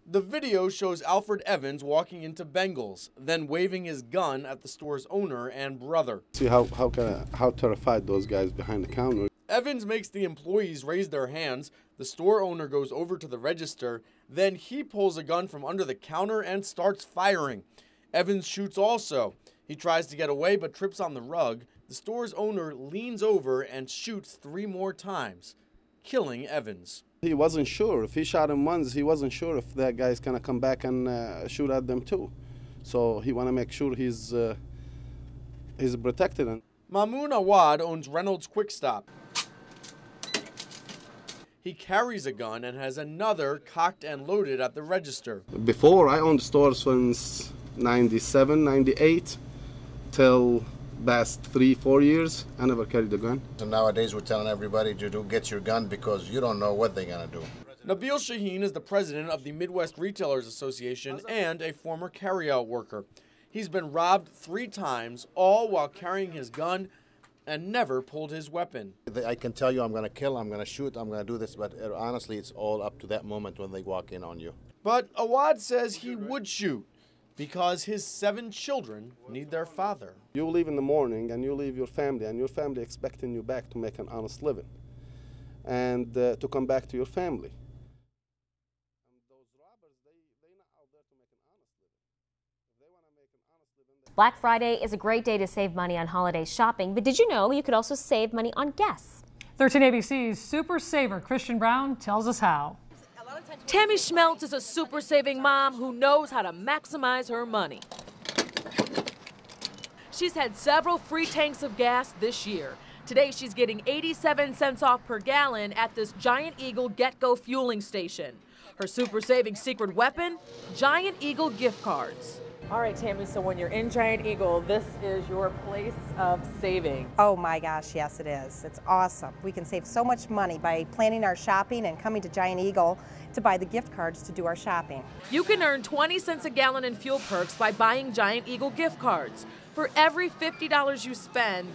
The video shows Alfred Evans walking into Bengals, then waving his gun at the store's owner and brother. See how terrified those guys behind the counter. Evans makes the employees raise their hands. The store owner goes over to the register. Then he pulls a gun from under the counter and starts firing. Evans shoots also. He tries to get away but trips on the rug. The store's owner leans over and shoots 3 more times, killing Evans. He wasn't sure. If he shot him once, he wasn't sure if that guy's gonna come back and shoot at them too. So he wanna make sure he's protected. Mamoun Awad owns Reynolds Quick Stop. He carries a gun and has another cocked and loaded at the register. Before, I owned stores since 97, 98, till last 3-4 years. I never carried a gun. So nowadays we're telling everybody to get your gun because you don't know what they're gonna do. Nabil Shaheen is the president of the Midwest Retailers Association and a former carryout worker. He's been robbed 3 times, all while carrying his gun, and never pulled his weapon. I can tell you I'm going to kill, I'm going to shoot, I'm going to do this, but honestly it's all up to that moment when they walk in on you. But Awad says he would shoot because his 7 children need their father. You leave in the morning and you leave your family expecting you back to make an honest living and to come back to your family. Black Friday is a great day to save money on holiday shopping, but did you know you could also save money on gas? 13 ABC's super saver Christian Brown tells us how. Tammy Schmeltz is a super saving mom who knows how to maximize her money. She's had several free tanks of gas this year. Today she's getting 87 cents off per gallon at this Giant Eagle Get-Go fueling station. Her super saving secret weapon, Giant Eagle gift cards. All right, Tammy, so when you're in Giant Eagle, this is your place of saving. Oh my gosh, yes it is. It's awesome. We can save so much money by planning our shopping and coming to Giant Eagle to buy the gift cards to do our shopping. You can earn 20 cents a gallon in fuel perks by buying Giant Eagle gift cards. For every $50 you spend,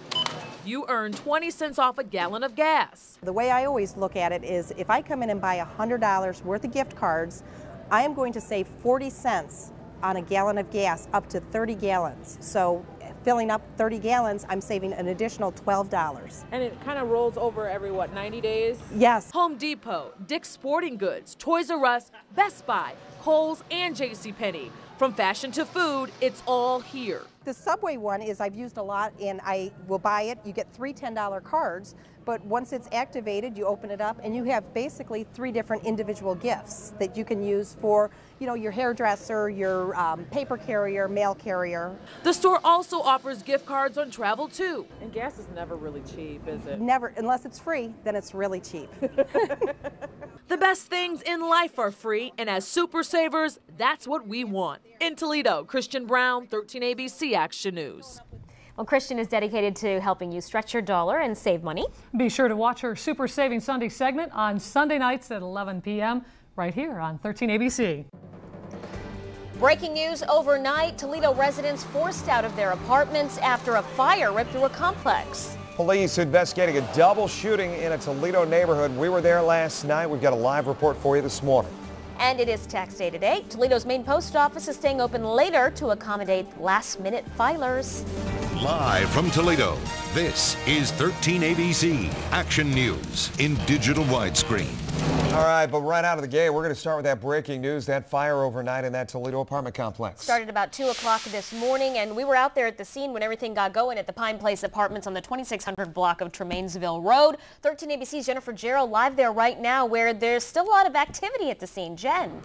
you earn 20 cents off a gallon of gas. The way I always look at it is if I come in and buy $100 worth of gift cards, I am going to save 40 cents on a gallon of gas up to 30 gallons. So filling up 30 gallons, I'm saving an additional $12. And it kind of rolls over every, what, 90 days? Yes. Home Depot, Dick's Sporting Goods, Toys R Us, Best Buy, Kohl's, and JCPenney. From fashion to food, it's all here. The Subway one is I've used a lot, and I will buy it. You get 3 $10 cards, but once it's activated, you open it up, and you have basically 3 different individual gifts that you can use for, you know, your hairdresser, your paper carrier, mail carrier. The store also offers gift cards on travel too. And gas is never really cheap, is it? Never, unless it's free, then it's really cheap. The best things in life are free, and as super savers, that's what we want. In Toledo, Christian Brown, 13 ABC Action News. Well, Christian is dedicated to helping you stretch your dollar and save money. Be sure to watch her Super Saving Sunday segment on Sunday nights at 11 p.m. right here on 13 ABC. Breaking news overnight, Toledo residents forced out of their apartments after a fire ripped through a complex. Police investigating a double shooting in a Toledo neighborhood. We were there last night. We've got a live report for you this morning. And it is tax day today. Toledo's main post office is staying open later to accommodate last-minute filers. Live from Toledo, this is 13 ABC Action News in digital widescreen. All right, but right out of the gate, we're going to start with that breaking news, that fire overnight in that Toledo apartment complex. Started about 2 o'clock this morning, and we were out there at the scene when everything got going at the Pine Place Apartments on the 2600 block of Tremainsville Road. 13 ABC's Jennifer Jarrell live there right now, where there's still a lot of activity at the scene. Jen.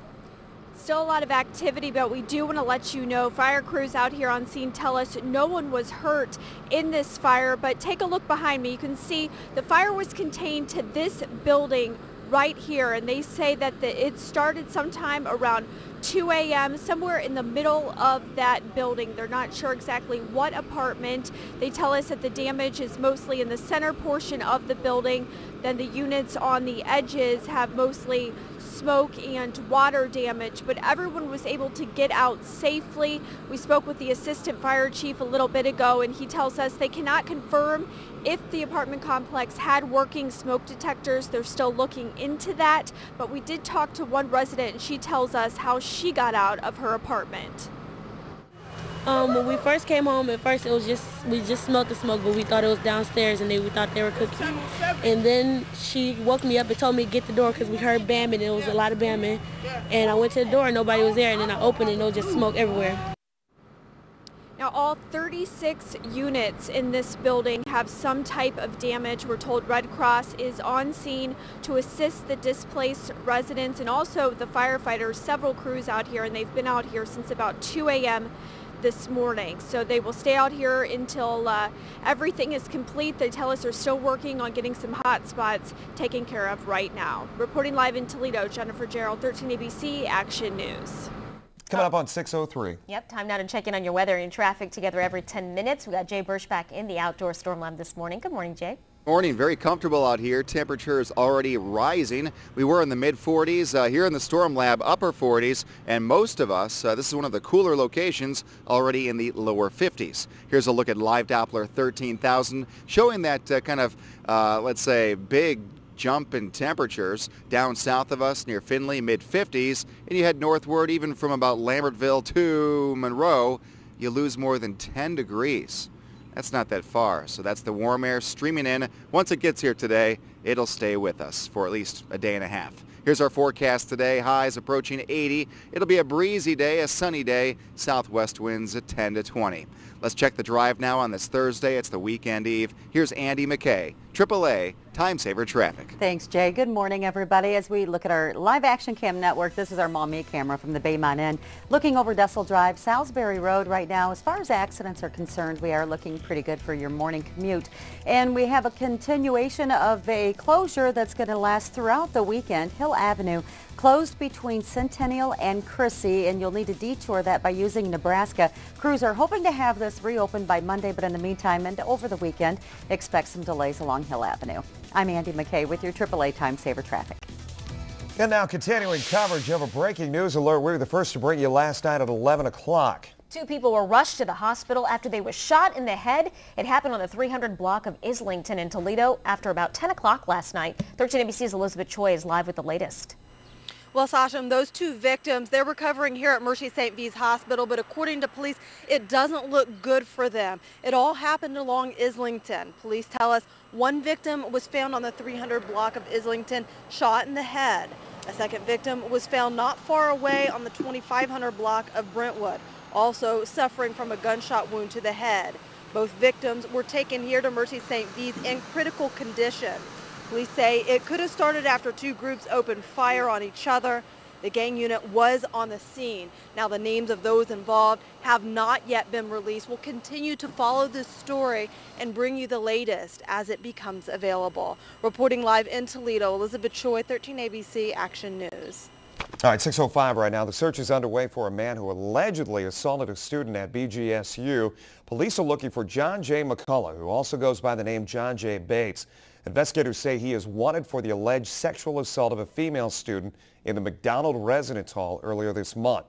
Still a lot of activity, but we do want to let you know fire crews out here on scene tell us no one was hurt in this fire. But take a look behind me. You can see the fire was contained to this building right here, and they say that it started sometime around 2 a.m. somewhere in the middle of that building. They're not sure exactly what apartment. They tell us that the damage is mostly in the center portion of the building. Then the units on the edges have mostly smoke and water damage, but everyone was able to get out safely. We spoke with the assistant fire chief a little bit ago, and he tells us they cannot confirm if the apartment complex had working smoke detectors. They're still looking into that, but we did talk to one resident, and she tells us how she got out of her apartment. When we first came home, at first we just smelled the smoke, but we thought it was downstairs, and we thought they were cooking. And then she woke me up and told me to get the door because we heard bamming. It was a lot of bamming, and I went to the door and nobody was there. And then I opened it and there was just smoke everywhere. Now, all 36 units in this building have some type of damage. We're told Red Cross is on scene to assist the displaced residents and also the firefighters. Several crews out here, and they've been out here since about 2 a.m. this morning. So they will stay out here until everything is complete. They tell us they're still working on getting some hot spots taken care of right now. Reporting live in Toledo, Jennifer Gerald, 13 ABC Action News. Coming up on 6:03. Yep, time now to check in on your weather and traffic together every 10 minutes. We got Jay Bursch back in the outdoor storm lab this morning. Good morning, Jay. Morning, very comfortable out here. Temperatures already rising. We were in the mid-40s. Here in the storm lab, upper 40s, and most of us, this is one of the cooler locations, already in the lower 50s. Here's a look at live Doppler 13,000, showing that let's say, big jump in temperatures down south of us near Findlay, mid-50s, and you head northward even from about Lambertville to Monroe, you lose more than 10 degrees. That's not that far, so that's the warm air streaming in. Once it gets here today, it'll stay with us for at least a day and a half. Here's our forecast today. Highs approaching 80. It'll be a breezy day, a sunny day. Southwest winds at 10 to 20. Let's check the drive now on this Thursday. It's the weekend eve. Here's Andy McKay, AAA Time Saver Traffic. Thanks, Jay. Good morning, everybody. As we look at our live action cam network, this is our Maumee camera from the Baymont Inn. Looking over Dessel Drive, Salisbury Road right now. As far as accidents are concerned, we are looking pretty good for your morning commute. And we have a continuation of a closure that's going to last throughout the weekend. Hill Avenue closed between Centennial and Crissy, and you'll need to detour that by using Nebraska. Crews are hoping to have this reopened by Monday, but in the meantime and over the weekend, expect some delays along Hill Avenue. I'm Andy McKay with your AAA Time Saver Traffic. And now continuing coverage of a breaking news alert. We were the first to bring you last night at 11 o'clock. 2 people were rushed to the hospital after they were shot in the head. It happened on the 300 block of Islington in Toledo after about 10 o'clock last night. 13 ABC's Elizabeth Choi is live with the latest. Well, Sasha, those 2 victims, they're recovering here at Mercy St. V's Hospital, but according to police, it doesn't look good for them. It all happened along Islington. Police tell us 1 victim was found on the 300 block of Islington, shot in the head. A second victim was found not far away on the 2500 block of Brentwood, also suffering from a gunshot wound to the head. Both victims were taken here to Mercy St. V's in critical condition. Police say it could have started after 2 groups opened fire on each other. The gang unit was on the scene. Now the names of those involved have not yet been released. We'll continue to follow this story and bring you the latest as it becomes available. Reporting live in Toledo, Elizabeth Choi, 13 ABC Action News. All right, 6:05 right now. The search is underway for a man who allegedly assaulted a student at BGSU. Police are looking for John J. McCullough, who also goes by the name John J. Bates. Investigators say he is wanted for the alleged sexual assault of a female student in the McDonald Residence Hall earlier this month.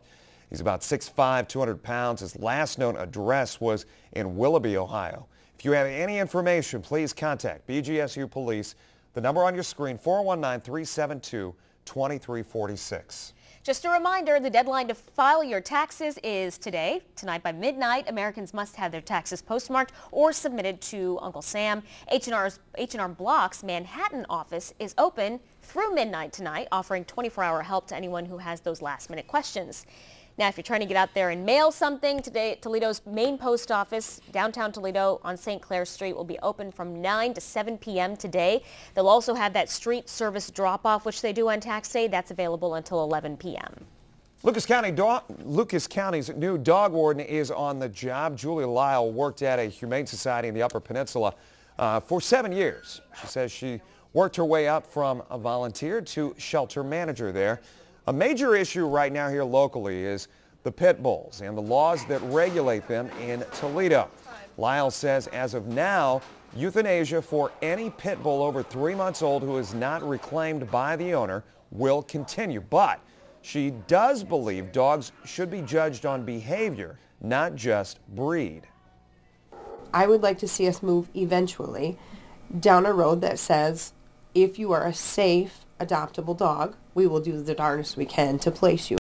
He's about 6'5", 200 pounds. His last known address was in Willoughby, Ohio. If you have any information, please contact BGSU Police. The number on your screen, 419-372-2346. Just a reminder, the deadline to file your taxes is today. Tonight by midnight, Americans must have their taxes postmarked or submitted to Uncle Sam. H&R Block's Manhattan office is open through midnight tonight, offering 24-hour help to anyone who has those last-minute questions. Now, if you're trying to get out there and mail something today, Toledo's main post office, downtown Toledo on St. Clair Street, will be open from 9 to 7 p.m. today. They'll also have that street service drop-off, which they do on tax day. That's available until 11 p.m. Lucas County's new dog warden is on the job. Julia Lyle worked at a humane society in the Upper Peninsula for 7 years. She says she worked her way up from a volunteer to shelter manager there. A major issue right now here locally is the pit bulls and the laws that regulate them in Toledo. Lyle says as of now, Euthanasia for any pit bull over 3 months old who is not reclaimed by the owner will continue, but she does believe dogs should be judged on behavior, not just breed. I would like to see us move eventually down a road that says if you are a safe, adoptable dog, we will do the darndest we can to place you.